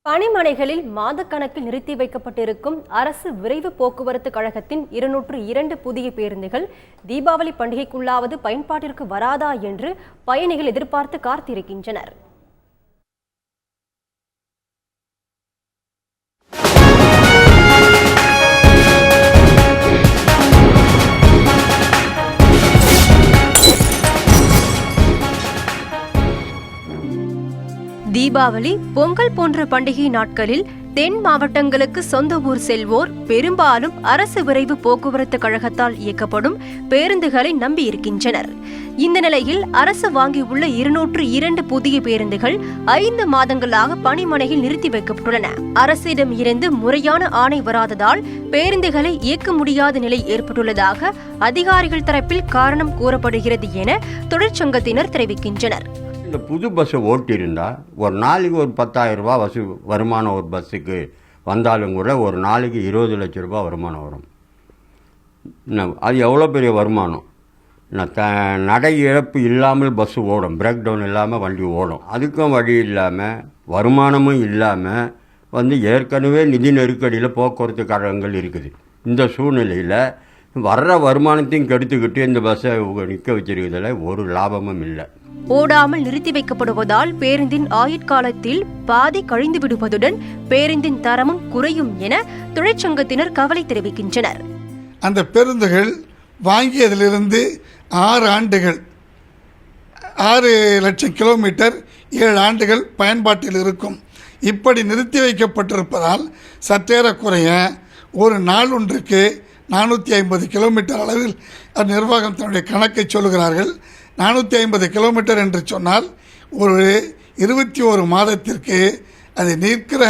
பணிமனைகளில் மாதக்கணக்கில் நிறுத்தி வைக்கப்பட்டிருக்கும் அரசு விரைவு போக்குவரத்து கழகத்தின் 202 புதிய பேருந்துகள் தீபாவளி பண்டிகைக்குள்ளாவது பயன்பாட்டிற்கு வராதா என்று பயணிகள் எதிர்பார்த்து காத்திருக்கின்றனர். தீபாவளி, பொங்கல் போன்ற பண்டிகை நாட்களில் தென் மாவட்டங்களுக்கு சொந்த ஊர் செல்வோர் பெரும்பாலும் அரசு விரைவு போக்குவரத்து கழகத்தால் இயக்கப்படும் பேருந்துகளை நம்பியிருக்கின்றனர். இந்த நிலையில் அரசு வாங்கியுள்ள 202 புதிய பேருந்துகள் 5 மாதங்களாக பணிமனையில் நிறுத்தி வைக்கப்பட்டுள்ளன. அரசிடம் இருந்து முறையான ஆணை வராததால் பேருந்துகளை இயக்க முடியாத நிலை ஏற்பட்டுள்ளதாக அதிகாரிகள் தரப்பில் காரணம் கூறப்படுகிறது என தொழிற்சங்கத்தினர் தெரிவிக்கின்றனர். இந்த புது பஸ்ஸை ஓட்டியிருந்தால் ஒரு நாளைக்கு ஒரு 10,000 ரூபா வருமானம் ஒரு பஸ்ஸுக்கு வந்தாலும் கூட ஒரு நாளைக்கு 20 லட்ச ரூபா வருமானம் வரும். அது எவ்வளோ பெரிய வருமானம். நடை இழப்பு இல்லாமல் பஸ்ஸு ஓடும், பிரேக் டவுன் இல்லாமல் வண்டி ஓடும். அதுக்கும் வழி இல்லாமல் வருமானமும் இல்லாமல் ஏற்கனவே நிதி நெருக்கடியில் போக்குவரத்து கழகங்கள் இருக்குது. இந்த சூழ்நிலையில் வர்ற வருமானத்தையும் கெடுத்துக்கிட்டு இந்த பஸ்ஸை நிற்க வச்சிருக்கிறதுல ஒரு லாபமும் இல்லை. ஓடாமல் நிறுத்தி வைக்கப்படுவதால் பேருந்தின் ஆயுட்காலத்தில் பாதி கழிந்து விடுவதுடன் பேருந்தின் தரமும் குறையும் என தொழிற்சங்கத்தினர் கவலை தெரிவிக்கின்றனர். அந்த பேருந்துகள் வாங்கியதிலிருந்து 6 ஆண்டுகள் 6 லட்சம் கிலோமீட்டர் 7 ஆண்டுகள் பயன்பாட்டில் இருக்கும். இப்படி நிறுத்தி வைக்கப்பட்டிருப்பதால் சற்றேறக்குறைய ஒரு நாள் ஒன்றுக்கு 450 கிலோமீட்டர் அளவில் நிர்வாகம் தன்னுடைய கணக்கை சொல்லுகிறார்கள். 450 கிலோமீட்டர் என்று சொன்னால் ஒரு 21 மாதத்திற்கு அது நிற்கிற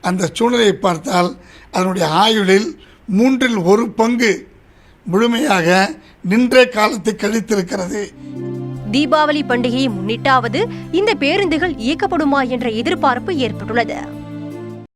அந்த சூழ்நிலையை பார்த்தால் அதனுடைய ஆயுளில் 1/3 பங்கு முழுமையாக நின்ற காலத்தை கழித்திருக்கிறது. தீபாவளி பண்டிகையை முன்னிட்டாவது இந்த பேருந்துகள் இயக்கப்படுமா என்ற எதிர்பார்ப்பு ஏற்பட்டுள்ளது.